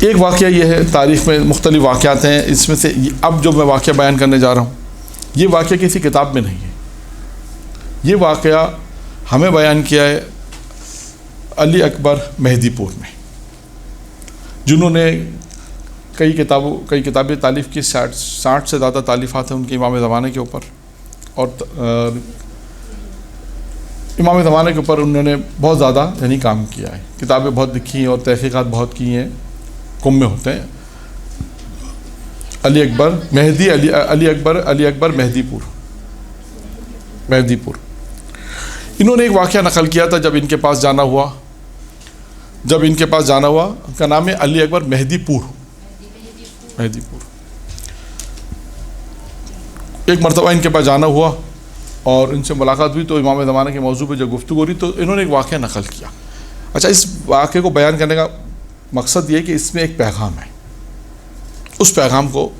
ایک واقعہ یہ ہے، تاریخ میں مختلف واقعات ہیں، اس میں سے اب جو میں واقعہ بیان کرنے جا رہا ہوں یہ واقعہ کسی کتاب میں نہیں ہے، یہ واقعہ ہمیں بیان کیا ہے علی اکبر مہدی پور میں، جنہوں نے کئی کتابیں تالیف کی، 60 سے زیادہ تالیفات ہیں ان کے امام زمانے کے اوپر، اور امام زمانے کے اوپر انہوں نے بہت زیادہ کام کیا ہے، کتابیں بہت لکھی ہیں اور تحقیقات بہت کی ہیں، کم میں ہوتے ہیں۔ علی اکبر مہدی پور، انہوں نے ایک واقعہ نقل کیا تھا جب ان کے پاس جانا ہوا، ان کا نام ہے علی اکبر مہدی پور۔ ایک مرتبہ ان کے پاس جانا ہوا اور ان سے ملاقات ہوئی تو امام زمانہ کے موضوع پہ جب گفتگو ہوئی تو انہوں نے ایک واقعہ نقل کیا۔ اچھا، اس واقعے کو بیان کرنے کا مقصد یہ کہ اس میں ایک پیغام ہے، اس پیغام کو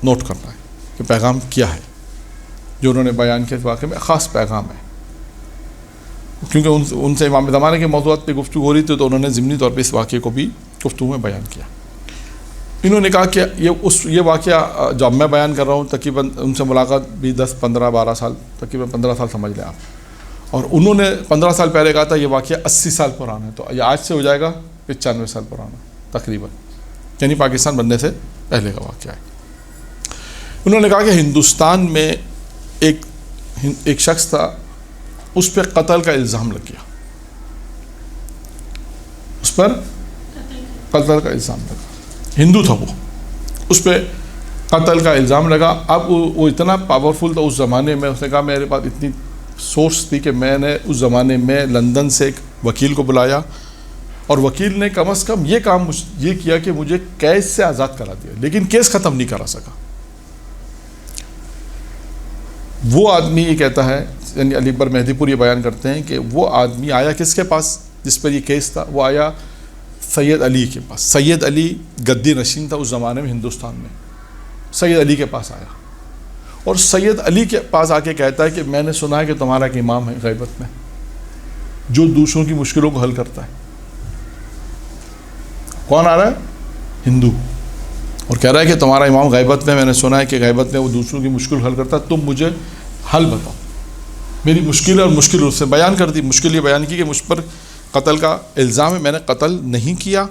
نوٹ کرنا ہے کہ پیغام کیا ہے جو انہوں نے بیان کیا۔ اس واقعے میں خاص پیغام ہے، کیونکہ ان سے امام زمانے کے موضوعات پہ گفتگو ہو رہی تھی تو انہوں نے ضمنی طور پہ اس واقعے کو بھی گفتگو میں بیان کیا۔ انہوں نے کہا کہ یہ واقعہ جب میں بیان کر رہا ہوں تقریباً ان سے ملاقات بھی 10 15 12 سال، تقریباً 15 سال سمجھ لیں آپ، اور انہوں نے 15 سال پہلے کہا تھا یہ واقعہ 80 سال پرانا ہے، تو یہ آج سے ہو جائے گا 95 سال پرانا تقریباً، یعنی پاکستان بننے سے پہلے کا واقعہ ہے۔ انہوں نے کہا کہ ہندوستان میں ایک شخص تھا، اس پہ قتل کا الزام لگ گیا، اس پر قتل کا الزام لگا، ہندو تھا وہ، اس پہ قتل کا الزام لگا۔ اب وہ اتنا پاورفل تھا اس زمانے میں، اس نے کہا میرے پاس اتنی سورس تھی کہ میں نے اس زمانے میں لندن سے ایک وکیل کو بلایا، اور وکیل نے کم از کم یہ کیا کہ مجھے قید سے آزاد کرا دیا، لیکن کیس ختم نہیں کرا سکا۔ وہ آدمی یہ کہتا ہے، یعنی علی اکبر مہدی پور یہ بیان کرتے ہیں کہ وہ آدمی آیا کس کے پاس جس پر یہ کیس تھا؟ وہ آیا سید علی کے پاس۔ سید علی گدی نشین تھا اس زمانے میں ہندوستان میں، سید علی کے پاس آیا، اور سید علی کے پاس آ کے کہتا ہے کہ میں نے سنا ہے کہ تمہارا ایک امام ہے غیبت میں جو دوسروں کی مشکلوں کو حل کرتا ہے۔ کون آ رہا ہے؟ ہندو، اور کہہ رہا ہے کہ تمہارا امام غیبت میں نے سنا ہے کہ غیبت میں وہ دوسروں کی مشکل حل کرتا ہے، تم مجھے حل بتاؤ، میری مشکل اور مشکل اس سے بیان کر دی۔ مشکل یہ بیان کی کہ مجھ پر قتل کا الزام ہے، میں نے قتل نہیں کیا،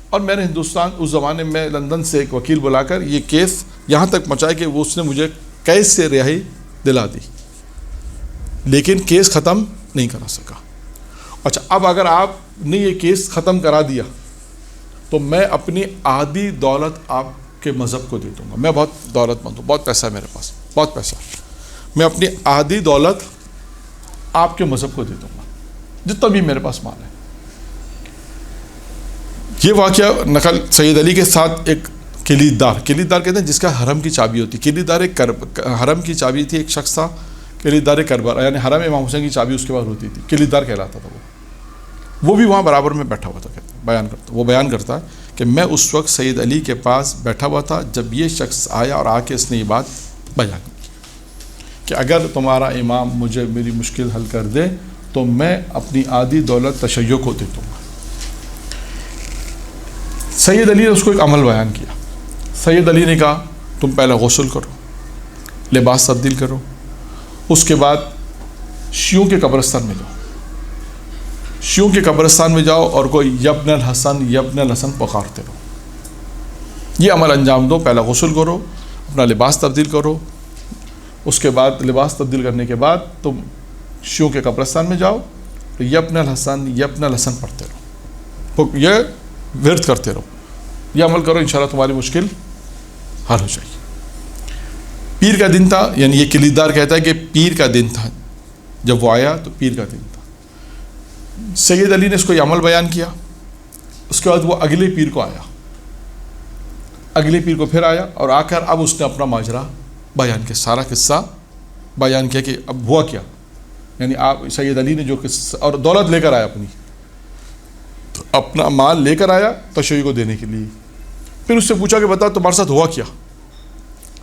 اور میں نے ہندوستان اس زمانے میں لندن سے ایک وکیل بلا کر یہ کیس یہاں تک پہنچایا کہ اس نے مجھے قید سے رہائی دلا دی، لیکن کیس ختم نہیں کرا سکا۔ اچھا، اب اگر آپ نے یہ کیس ختم کرا دیا تو میں اپنی آدھی دولت آپ کے مذہب کو دے دوں گا، میں بہت دولت مند ہوں، بہت پیسہ ہے میرے پاس، بہت پیسہ، میں اپنی آدھی دولت آپ کے مذہب کو دے دوں گا، جتنا بھی میرے پاس مال ہے۔ یہ واقعہ نقل سید علی کے ساتھ ایک کلیددار کہتے ہیں جس کا حرم کی چابی ہوتی، کلیددار ایک حرم کی چابی تھی، ایک شخص تھا کلیددار کربلا، یعنی حرم امام حسین کی چابی اس کے پاس ہوتی تھی، کلیددار کہلاتا تھا وہ بھی وہاں برابر میں بیٹھا ہوا تھا۔ وہ بیان کرتا ہے کہ میں اس وقت سید علی کے پاس بیٹھا ہوا تھا جب یہ شخص آیا اور آ کے اس نے یہ بات بیان کی کہ اگر تمہارا امام مجھے میری مشکل حل کر دے تو میں اپنی آدھی دولت تشیع کو دے دوں گا۔ سید علی نے اس کو ایک عمل بیان کیا۔ سید علی نے کہا تم پہلے غسل کرو، لباس تبدیل کرو، اس کے بعد شیعوں کے قبرستان میں جاؤ، شیعوں کے قبرستان میں جاؤ اور کوئی یبن الحسن پکارتے رہو، یہ عمل انجام دو۔ پہلے غسل کرو، اپنا لباس تبدیل کرو، اس کے بعد لباس تبدیل کرنے کے بعد تم شیعوں کے قبرستان میں جاؤ، یبن الحسن پڑھتے رہو، یہ ورد کرتے رہو، یہ عمل کرو، انشاءاللہ تمہاری مشکل حل ہو جائے گی۔ پیر کا دن تھا، یعنی یہ کلیددار کہتا ہے کہ پیر کا دن تھا، جب وہ آیا تو پیر کا دن تھا۔ سید علی نے اس کو یہ عمل بیان کیا، اس کے بعد وہ اگلے پیر کو آیا، اگلے پیر کو پھر آیا، اور آ کر اب اس نے اپنا ماجرا بیان کیا، سارا قصہ بیان کیا کہ اب ہوا کیا، یعنی آپ سید علی نے جو قصہ، اور دولت لے کر آیا، اپنا مال لے کر آیا تشیع کو دینے کے لیے۔ پھر اس سے پوچھا کہ بتا تمہارے ساتھ ہوا کیا،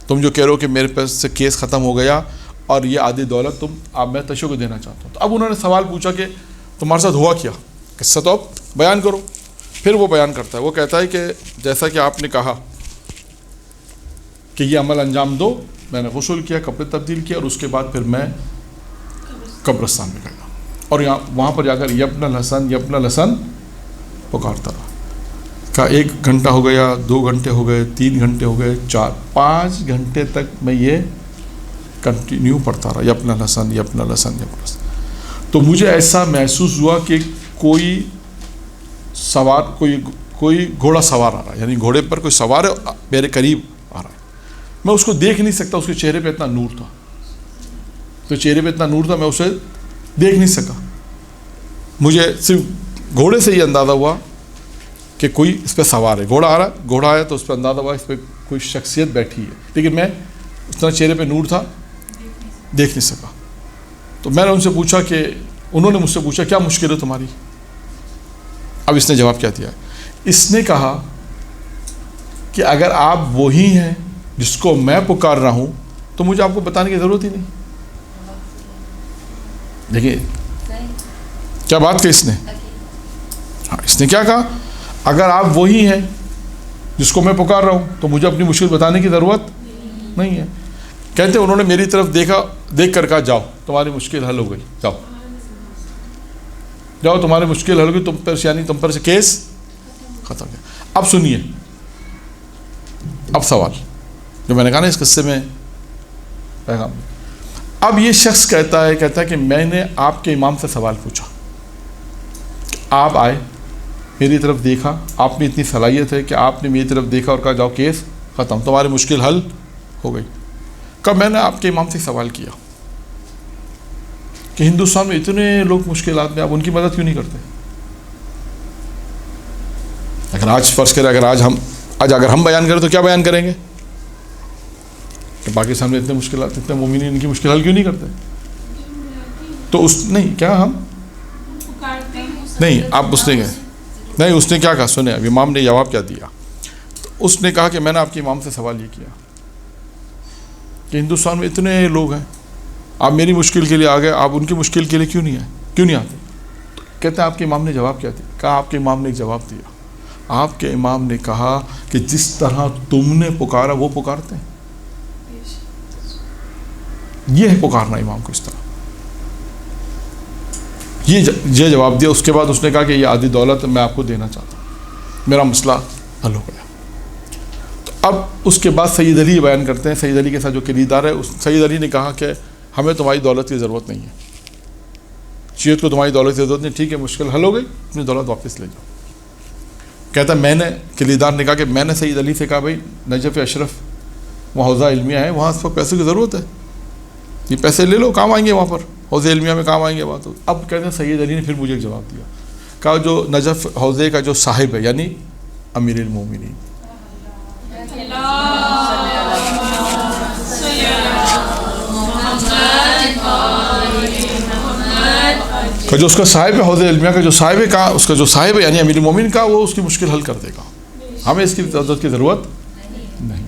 تم جو کہہ رہے ہو کہ میرے پاس سے کیس ختم ہو گیا اور یہ آدھی دولت میں تشیع کو دینا چاہتا ہوں۔ تو اب انہوں نے سوال پوچھا کہ تمہارے ساتھ ہوا کیا، قصہ تو اب بیان کرو۔ پھر وہ بیان کرتا ہے، وہ کہتا ہے کہ جیسا کہ آپ نے کہا کہ یہ عمل انجام دو، میں نے غسل کیا، کپڑے تبدیل کیا، اور اس کے بعد پھر میں قبرستان میں گیا اور وہاں پر جا کر یبن الحسن یبن الحسن پکارتا رہا۔ کہا 1 گھنٹہ ہو گیا، 2 گھنٹے ہو گئے، 3 گھنٹے ہو گئے، 4 5 گھنٹے تک میں یہ کنٹینیو پڑھتا رہا، یبن الحسن یبن الحسن یبن الحسن۔ تو مجھے ایسا محسوس ہوا کہ کوئی سوار کوئی گھوڑا سوار آ رہا ہے، یعنی گھوڑے پر کوئی سوار ہے میرے قریب آ رہا ہے، میں اس کو دیکھ نہیں سکتا، اس کے چہرے پہ اتنا نور تھا، تو چہرے پہ اتنا نور تھا میں اسے دیکھ نہیں سکا۔ مجھے صرف گھوڑے سے یہ اندازہ ہوا کہ کوئی اس پہ سوار ہے، گھوڑا آ رہا ہے، گھوڑا آیا تو اس پہ اندازہ ہوا اس پہ کوئی شخصیت بیٹھی ہے، لیکن میں اس طرح چہرے پہ نور تھا دیکھ نہیں سکا۔ تو میں نے ان سے پوچھا کہ انہوں نے مجھ سے پوچھا کیا مشکل ہے تمہاری؟ اب اس نے جواب کیا دیا؟ اس نے کہا کہ اگر آپ وہی ہیں جس کو میں پکار رہا ہوں تو مجھے آپ کو بتانے کی ضرورت ہی نہیں۔ دیکھیے کیا بات کہ اس نے، ہاں اس نے کیا کہا، اگر آپ وہی ہیں جس کو میں پکار رہا ہوں تو مجھے اپنی مشکل بتانے کی ضرورت نہیں ہے۔ کہتے انہوں نے میری طرف دیکھ کر کہا جاؤ تمہاری مشکل حل ہو گئی، جاؤ تمہاری مشکل حل ہو گئی، تم پر سے کیس ختم ہے۔ اب سنیے، اب سوال جو میں نے کہا نا اس قصے میں پیغام، اب یہ شخص کہتا ہے کہ میں نے آپ کے امام سے سوال پوچھا، آپ آئے میری طرف دیکھا، آپ میں اتنی صلاحیت ہے کہ آپ نے میری طرف دیکھا اور کہا جاؤ کیس ختم، تمہاری مشکل حل ہو گئی۔ کب میں نے آپ کے امام سے سوال کیا کہ ہندوستان میں اتنے لوگ مشکلات میں، آپ ان کی مدد کیوں نہیں کرتے؟ اگر آج فرض کریں، اگر ہم بیان کریں تو کیا بیان کریں گے کہ پاکستان میں اتنے مشکلات، اتنے مومنین ان کی مشکل حل کیوں نہیں کرتے؟ تو اس نے کیا کہا، سنیں اب امام نے جواب کیا دیا۔ تو اس نے کہا کہ میں نے آپ کے امام سے سوال یہ کیا کہ ہندوستان میں اتنے لوگ ہیں، آپ میری مشکل کے لیے آ گئے، آپ ان کی مشکل کے لیے کیوں نہیں آتے؟ تو کہتے ہیں آپ کے امام نے جواب کیا دیا؟ کہا آپ کے امام نے ایک جواب دیا، آپ کے امام نے کہا کہ جس طرح تم نے پکارا وہ پکارتے ہیں، یہ ہے پکارنا امام کو اس طرح، یہ جواب دیا۔ اس کے بعد اس نے کہا کہ یہ آدھی دولت میں آپ کو دینا چاہتا ہوں، میرا مسئلہ حل ہو گیا۔ تو اب اس کے بعد سید علی بیان کرتے ہیں، سید علی کے ساتھ جو کلیدار ہے، سید علی نے کہا کہ ہمیں تمہاری دولت کی ضرورت نہیں ہے، شیعت کو تمہاری دولت کی ضرورت نہیں، ٹھیک ہے مشکل حل ہو گئی، اپنی دولت واپس لے جاؤ۔ کہتا میں نے، کلیدار نے کہا کہ میں نے سید علی سے کہا بھائی نجف اشرف وہاں حوضہ علمیہ ہے، وہاں اس وقت پیسے کی ضرورت ہے، یہ پیسے لے لو، کام آئیں گے وہاں پر، حوضہ علمیہ میں کام آئیں گے وہاں۔ تو اب کہتے ہیں سید علی نے پھر مجھے ایک جواب دیا، کہا جو نجف حوضے کا جو صاحب ہے یعنی امیر المومنین، کہ جو اس کا صاحب ہے حوضہ علمیہ کا جو صاحب ہے، کہا اس کا جو صاحب ہے یعنی امیر المومنین کا، وہ اس کی مشکل حل کر دے گا، ہمیں اس کی مدد کی ضرورت نہیں۔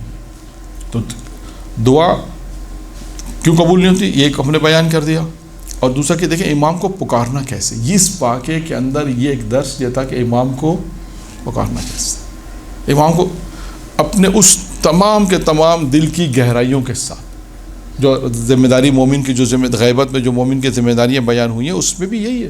تو دعا کیوں قبول نہیں ہوتی، یہ ایک ہم نے بیان کر دیا، اور دوسرا کہ دیکھیں امام کو پکارنا کیسے، اس واقعے کے اندر یہ ایک درس یہ تھا کہ امام کو پکارنا کیسے، امام کو اپنے اس تمام کے تمام دل کی گہرائیوں کے ساتھ، جو ذمہ داری مومن کی، جو غیبت میں جو مومن کی ذمہ داریاں بیان ہوئی ہیں، اس میں بھی یہی ہے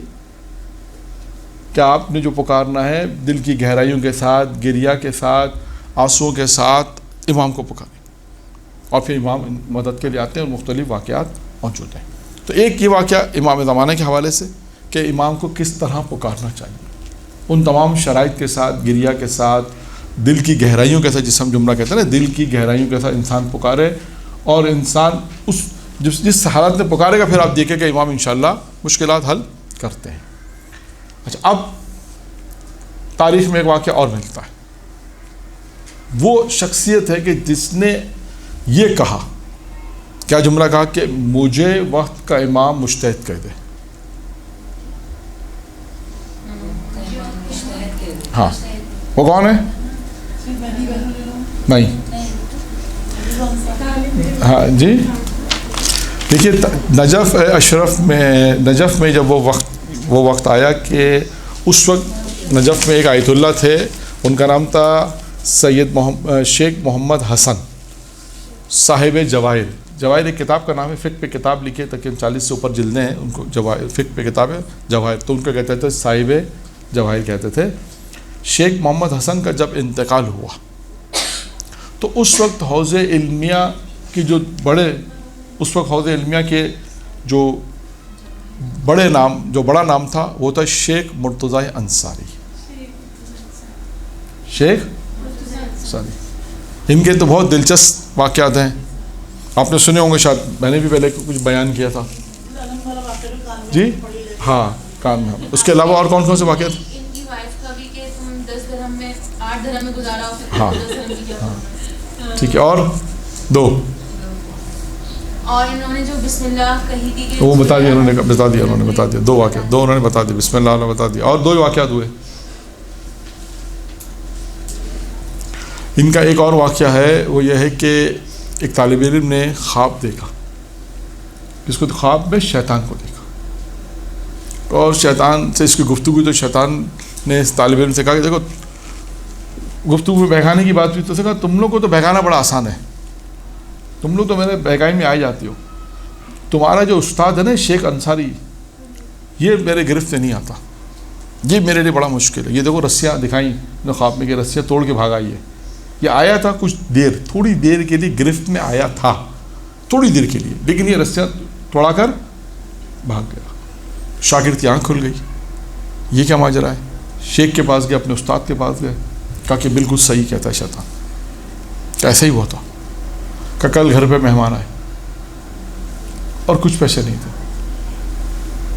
کہ آپ نے جو پکارنا ہے دل کی گہرائیوں کے ساتھ، گریہ کے ساتھ، آنسوؤں کے ساتھ امام کو پکاریں، اور پھر امام مدد کے لیے آتے ہیں اور مختلف واقعات موجود ہیں۔ تو ایک یہ واقعہ امام زمانہ کے حوالے سے کہ امام کو کس طرح پکارنا چاہیے، ان تمام شرائط کے ساتھ، گریہ کے ساتھ، دل کی گہرائیوں کے ساتھ، جس ہم جملہ کہتے ہیں نا، دل کی گہرائیوں کے ساتھ انسان پکارے، اور انسان جس حالت میں پکارے گا پھر آپ دیکھیں کہ امام انشاءاللہ مشکلات حل کرتے ہیں۔ اچھا، اب تاریخ میں ایک واقعہ اور ملتا ہے، وہ شخصیت ہے کہ جس نے یہ کہا، کیا جملہ کہا کہ مجھے وقت کا امام مجتہد کہہ دے۔ ہاں، وہ کون ہے؟ نہیں، ہاں جی، دیکھیے نجف میں جب وہ وقت آیا کہ اس وقت نجف میں ایک آیت اللہ تھے، ان کا نام تھا شیخ محمد حسن صاحب جواہر. جواہر ایک کتاب کا نام ہے، فقہ پہ کتاب لکھے، تقریباً 40 سے اوپر جلدیں ہیں ان کو. جواہر فقہ پہ کتاب ہے جواہر، تو ان کو کہتے تھے صاحب جواہر کہتے تھے. شیخ محمد حسن کا جب انتقال ہوا تو اس وقت حوض علمیہ کی جو حوض علمیہ کے جو بڑا نام تھا وہ تھا شیخ مرتضیٰ انصاری. شیخ انصاری، ان کے تو بہت دلچسپ واقعات ہیں، آپ نے سنے ہوں گے شاید، میں نے بھی پہلے کچھ بیان کیا تھا. جی ہاں کان میں. اس کے علاوہ اور کون کون سے واقعات؟ ان کی وائف کا بھی کہ تم 10 درہم میں 8 درہم میں گزارا ہو. ہاں ٹھیک ہے. اور دو اور انہوں نے جو بسم اللہ کہی تھی کہ وہ بتا دیا، انہوں نے بتا دیا دو واقعات، دو انہوں نے بتا دیا، بسم اللہ انہوں نے بتا دیا. اور دو ہی واقعات ہوئے. ان کا ایک اور واقعہ ہے، وہ یہ ہے کہ ایک طالب علم نے خواب دیکھا. اس کو خواب میں شیطان کو دیکھا، اور شیطان سے اس کی گفتگو، تو شیطان نے اس طالب علم سے کہا کہ دیکھو، گفتگو میں بہکانے کی بات ہوئی تو کہا تم لوگ کو تو بہکانا بڑا آسان ہے، تم لوگ تو میرے بہکائی میں آ جاتی ہو. تمہارا جو استاد ہے نا شیخ انصاری، یہ میرے گرفت سے نہیں آتا، یہ میرے لیے بڑا مشکل ہے. یہ دیکھو رسیاں دکھائیں نے خواب میں کہ رسیاں توڑ کے بھاگا. یہ آیا تھا کچھ دیر، تھوڑی دیر کے لیے گرفت میں آیا تھا، تھوڑی دیر کے لیے، لیکن یہ رسیاں توڑا کر بھاگ گیا. شاگرد کی آنکھ کھل گئی، یہ کیا ماجرا ہے. شیخ کے پاس گئے، اپنے استاد کے پاس گئے، کہا کہ بالکل صحیح کہتا ہے شیطان، ایسا ہی ہوا تھا. کہ کل گھر پہ مہمان آئے اور کچھ پیسے نہیں تھے،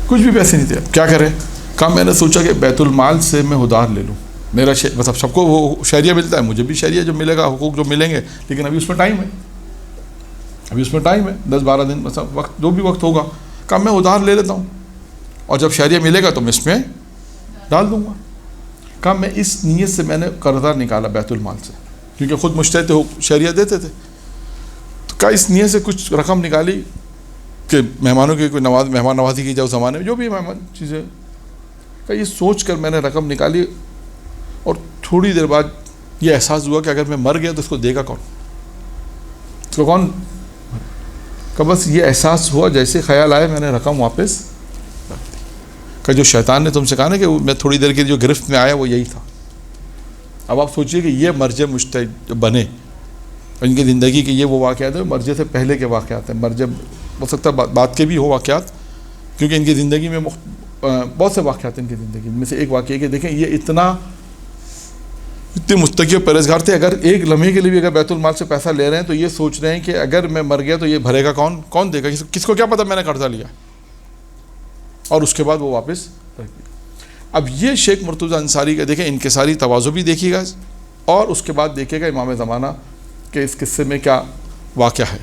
کچھ بھی پیسے نہیں تھے، کیا کریں. کہا میں نے سوچا کہ بیت المال سے میں ادھار لے لوں. میرا مطلب سب کو وہ شہریہ ملتا ہے، مجھے بھی شہریہ جو ملے گا، حقوق جو ملیں گے، لیکن ابھی اس میں ٹائم ہے، 10-12 دن مطلب وقت، جو بھی وقت ہوگا. کہا میں ادھار لے لیتا ہوں، اور جب شہریہ ملے گا تو میں اس میں ڈال دوں گا. کہا میں اس نیت سے میں نے قرضہ نکالا بیت المال سے، کیونکہ خود مشتہد تھے، شہریہ دیتے تھے. تو کہا اس نیت سے کچھ رقم نکالی کہ مہمانوں کی کوئی مہمان نوازی کی جائے اس زمانے میں، جو بھی مہمان چیزیں. کہا یہ سوچ کر میں نے رقم نکالی، اور تھوڑی دیر بعد یہ احساس ہوا کہ اگر میں مر گیا تو اس کو دے گا کون، اس کو کون. کہ بس یہ احساس ہوا، جیسے خیال آئے میں نے رقم واپس رکھ دی. کہ جو شیطان نے تم سے کہا نا کہ میں تھوڑی دیر کے جو گرفت میں آیا وہ یہی تھا. اب آپ سوچئے کہ یہ مرج مجتہد بنے، ان کی زندگی کے یہ وہ واقعات ہیں، مرج سے پہلے کے واقعات ہیں. مرج ہو سکتا ہے بعد کے بھی ہو واقعات، کیونکہ ان کی زندگی میں بہت سے واقعات ہیں. ان کی زندگی میں سے ایک واقعہ کہ دیکھیں یہ اتنے متقی و پرہیزگار تھے، اگر ایک لمحے کے لیے بھی اگر بیت المال سے پیسہ لے رہے ہیں تو یہ سوچ رہے ہیں کہ اگر میں مر گیا تو یہ بھرے گا کون دے گا، کس کو کیا پتہ میں نے قرضہ لیا. اور اس کے بعد وہ واپس رکھ دیا. اب یہ شیخ مرتضیٰ انصاری کا دیکھیں انکساری تواضع بھی دیکھیے گا، اور اس کے بعد دیکھیے گا امام زمانہ کہ اس قصے میں کیا واقعہ ہے.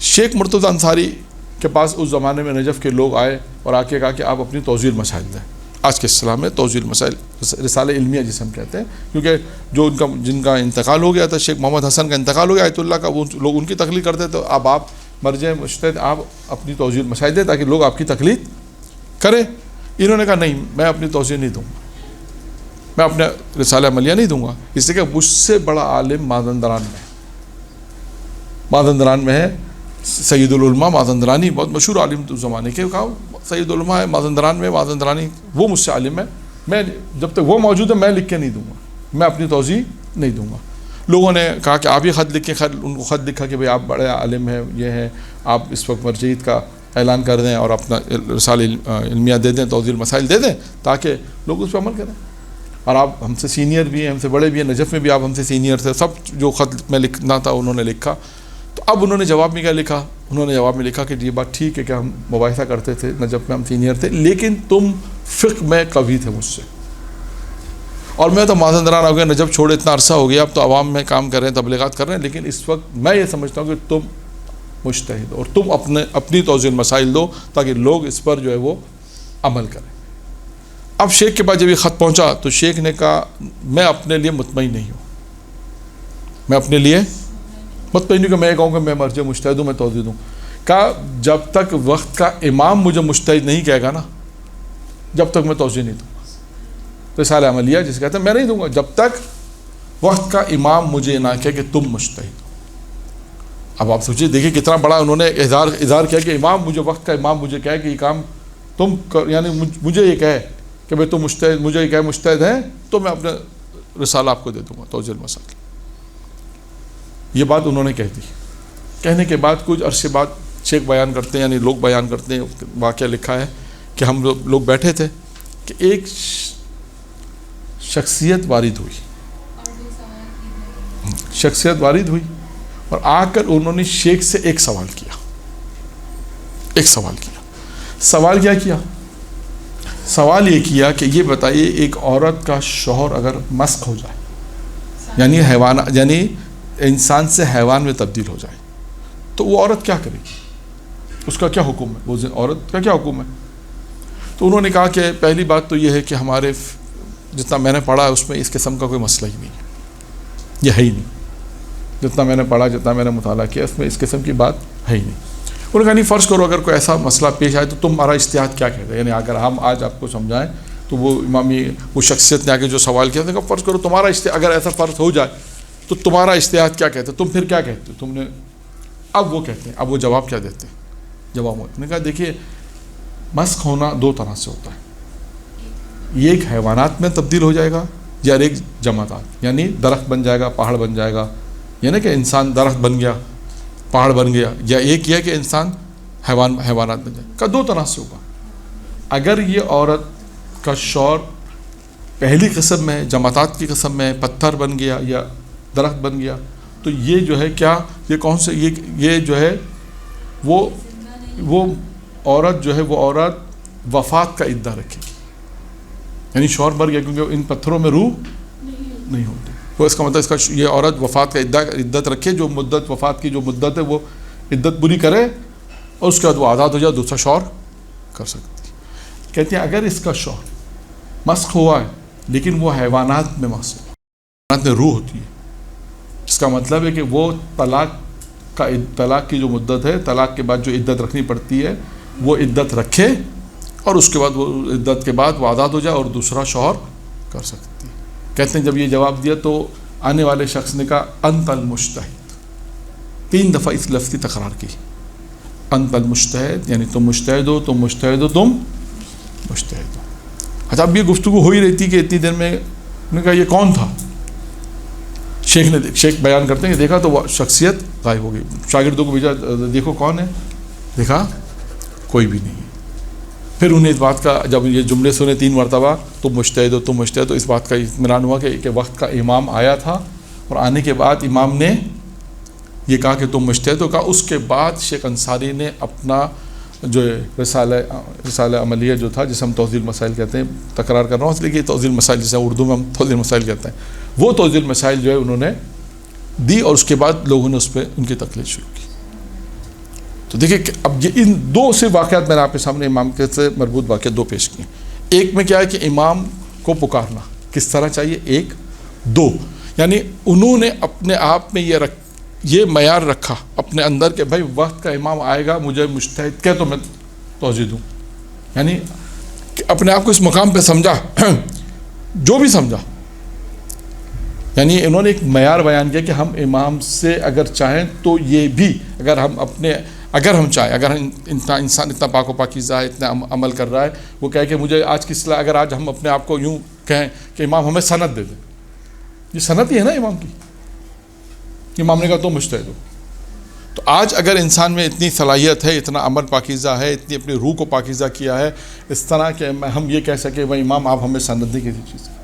شیخ مرتضیٰ انصاری کے پاس اس زمانے میں نجف کے لوگ آئے اور آ کے کہا کہ آپ اپنی توضیح المسائل دیں. آج کے اسلام میں توضیح المسائل، رسالہ علمیہ جسے ہم کہتے ہیں، کیونکہ جو جن کا انتقال ہو گیا تھا، شیخ محمد حسن کا انتقال ہو گیا آیت اللہ کا، وہ لوگ ان کی تقلید کرتے تھے. تو اب آپ مرجع مجتہد، آپ اپنی توضیح المسائل دیں تاکہ لوگ آپ کی تقلید کریں. انہوں نے کہا نہیں، میں اپنی توضیح نہیں دوں گا، میں اپنا رسالہ عملیہ نہیں دوں گا، اس لیے کہ مجھ سے بڑا عالم مازندران میں ہے. سید العلماء مازندرانی بہت مشہور عالم تو زمانے کے، کہا سید العلماء ہے مازندران میں، مازندرانی وہ مجھ سے عالم ہے، میں جب تک وہ موجود ہے میں لکھ کے نہیں دوں گا، میں اپنی توضیح نہیں دوں گا. لوگوں نے کہا کہ آپ یہ خط لکھیں، ان کو خط لکھا کہ بھئی آپ بڑے عالم ہیں، یہ ہیں، آپ اس وقت مرجعیت کا اعلان کر دیں اور اپنا رسالہ علمیہ دے دیں، توضیح المسائل دے دیں تاکہ لوگ اس پہ عمل کریں. اور آپ ہم سے سینئر بھی ہیں، ہم سے بڑے بھی ہیں، نجف میں بھی آپ ہم سے سینئر تھے. سب جو خط میں لکھنا تھا انہوں نے لکھا. تو اب انہوں نے جواب میں کیا لکھا؟ انہوں نے جواب میں لکھا کہ یہ بات ٹھیک ہے کہ ہم مباحثہ کرتے تھے، نجف میں ہم سینئر تھے، لیکن تم فقہ میں قوی تھے مجھ سے، اور میں تو مازندران ہو گیا، نجف چھوڑے اتنا عرصہ ہو گیا، اب تو عوام میں کام کر رہے ہیں، تبلیغات کر رہے ہیں، لیکن اس وقت میں یہ سمجھتا ہوں کہ تم مجتہد اور تم اپنی توضیح المسائل دو تاکہ لوگ اس پر جو ہے وہ عمل کریں. اب شیخ کے پاس جب یہ خط پہنچا تو شیخ نے کہا میں اپنے لیے مطمئن نہیں ہوں، میں اپنے لیے مطمئن ہوں کہ میں کہوں کہ میں مرجع مجتہد ہوں، میں توضیح دوں. کہا جب تک وقت کا امام مجھے مجتہد نہیں کہے گا نا، جب تک میں توضیح نہیں دوں گا. رسالہ عملیہ جسے کہتے ہیں، میں نہیں دوں گا جب تک وقت کا امام مجھے نہ کہے کہ تم مجتہد ہو۔ اب آپ سوچیے، دیکھیے کتنا بڑا انہوں نے اظہار کیا کہ امام مجھے، وقت کا امام مجھے کہے کہ یہ کام تم یعنی مجھے یہ کہے کہ بھائی تم مجتہد، مجھے یہ کہے مجتہد ہیں تو میں اپنے رسالہ آپ کو دے دوں گا، توضیح المسائل۔ یہ بات انہوں نے کہہ دی۔ کہنے کے بعد کچھ عرصے بعد شیخ بیان کرتے ہیں، یعنی لوگ بیان کرتے ہیں، واقعہ لکھا ہے کہ ہم لوگ بیٹھے تھے کہ ایک شخصیت وارد ہوئی، اور آ کر انہوں نے شیخ سے ایک سوال کیا۔ سوال کیا کیا؟ سوال یہ کیا کہ یہ بتائیے، ایک عورت کا شوہر اگر مسخ ہو جائے، یعنی حیوان، یعنی انسان سے حیوان میں تبدیل ہو جائے، تو وہ عورت کیا کرے گی؟ اس کا کیا حکم ہے؟ وہ عورت کا کیا حکم ہے؟ تو انہوں نے کہا کہ پہلی بات تو یہ ہے کہ ہمارے جتنا میں نے پڑھا ہے اس میں اس قسم کا کوئی مسئلہ ہی نہیں ہے، یہ ہے ہی نہیں۔ جتنا میں نے پڑھا، جتنا میں نے مطالعہ کیا، اس میں اس قسم کی بات ہے ہی نہیں۔ انہوں نے کہا نہیں، فرض کرو اگر کوئی ایسا مسئلہ پیش آئے تو تمہارا اجتہاد کیا کہتا ہے؟ یعنی اگر ہم آج آپ کو سمجھائیں تو وہ امامی وہ شخصیت نے آگے جو سوال کیا تھا، فرض کرو تمہارا اگر ایسا فرض ہو جائے تو تمہارا اجتہاد کیا کہتا ہے؟ تم پھر کیا کہتے ہو؟ تم نے اب وہ کہتے ہیں، اب وہ جواب کیا دیتے ہیں؟ جواب نے کہا دیکھیے، مسخ ہونا دو طرح سے ہوتا ہے، یہ ایک حیوانات میں تبدیل ہو جائے گا، یا ایک جماعت، یعنی درخت بن جائے گا، پہاڑ بن جائے گا، یعنی کہ انسان درخت بن گیا، پہاڑ بن گیا، یا ایک یہ کہ انسان حیوانات بن جائے گا۔ دو طرح سے ہوگا۔ اگر یہ عورت کا شوہر پہلی قسم میں، جماعت کی قسم میں پتھر بن گیا یا درخت بن گیا، تو یہ جو ہے کیا، یہ کون سے، یہ جو ہے وہ عورت جو ہے، وہ عورت وفات کا عدہ رکھے گی، یعنی شوہر مر گیا کیونکہ ان پتھروں میں روح نہیں ہوتی، وہ اس کا مطلب اس کا یہ عورت وفات کا عدت رکھے، جو مدت وفات کی جو مدت ہے وہ عدت پوری کرے، اور اس کے بعد وہ آزاد ہو جائے، دوسرا شوہر کر سکتی۔ کہتے ہیں اگر اس کا شوہر مسخ ہوا ہے لیکن وہ حیوانات میں مسخ ہوا، حیوانات میں روح ہوتی ہے، اس کا مطلب ہے کہ وہ طلاق کی جو مدت ہے، طلاق کے بعد جو عدت رکھنی پڑتی ہے، وہ عدت رکھے، اور اس کے بعد وہ عدت کے بعد وہ آزاد ہو جائے اور دوسرا شوہر کر سکتی ہے۔ کہتے ہیں جب یہ جواب دیا تو آنے والے شخص نے کہا انت المجتہد، 3 دفعہ اس لفظ کی تکرار کی، انت المجتہد، یعنی تم مجتہد ہو، تم مجتہد ہو، تم مجتہد ہو۔ اچھا، اب یہ گفتگو ہو ہی رہی تھی کہ اتنی دیر میں نے کہا یہ کون تھا؟ شیخ بیان کرتے ہیں کہ دیکھا تو وہ شخصیت غائب ہو گئی، شاگردوں کو بھیجا، دیکھو کون ہے، دیکھا کوئی بھی نہیں ہے۔ پھر انہیں اس بات کا، جب یہ جملے سنے 3 مرتبہ، تم مجتہد ہو، تم مجتہد ہو، اس بات کا اطمینان ہوا کہ وقت کا امام آیا تھا، اور آنے کے بعد امام نے یہ کہا کہ تم مجتہد ہو کہا۔ اس کے بعد شیخ انصاری نے اپنا جو رسالہ عملیہ جو تھا، جسے ہم توضیح المسائل کہتے ہیں، تکرار کر رہا ہوں اس لیے کہ توضیح المسائل جسے اردو میں ہم توضیح المسائل کہتے ہیں، وہ توضیح المسائل جو ہے انہوں نے دی، اور اس کے بعد لوگوں نے اس پہ ان کی تقلید شروع کی۔ تو دیکھیں کہ اب یہ ان 2 سے واقعات میں نے آپ کے سامنے امام کے سے مربوط واقعات 2 پیش کیے۔ ایک میں کیا ہے کہ امام کو پکارنا کس طرح چاہیے، 1 2 یعنی انہوں نے اپنے آپ میں یہ معیار رکھا اپنے اندر کہ بھائی وقت کا امام آئے گا، مجھے مجتہد کہہ تو میں توضیح دوں، یعنی اپنے آپ کو اس مقام پہ سمجھا جو بھی سمجھا، یعنی انہوں نے ایک معیار بیان کیا کہ ہم امام سے اگر چاہیں تو یہ بھی، اگر ہم چاہیں، اگر انسان اتنا پاک و پاکیزہ ہے، اتنا عمل کر رہا ہے، وہ کہے کہ مجھے آج کی اصلاح، اگر آج ہم اپنے آپ کو یوں کہیں کہ امام ہمیں سند دے دیں، یہ سند ہی ہے نا امام کی، امام نے کہا تو مجتہد ہو۔ تو آج اگر انسان میں اتنی صلاحیت ہے، اتنا عمل پاکیزہ ہے، اتنی اپنی روح کو پاکیزہ کیا ہے، اس طرح کہ ہم یہ کہہ سکیں بھائی امام آپ ہمیں سند دیں کسی چیز کی،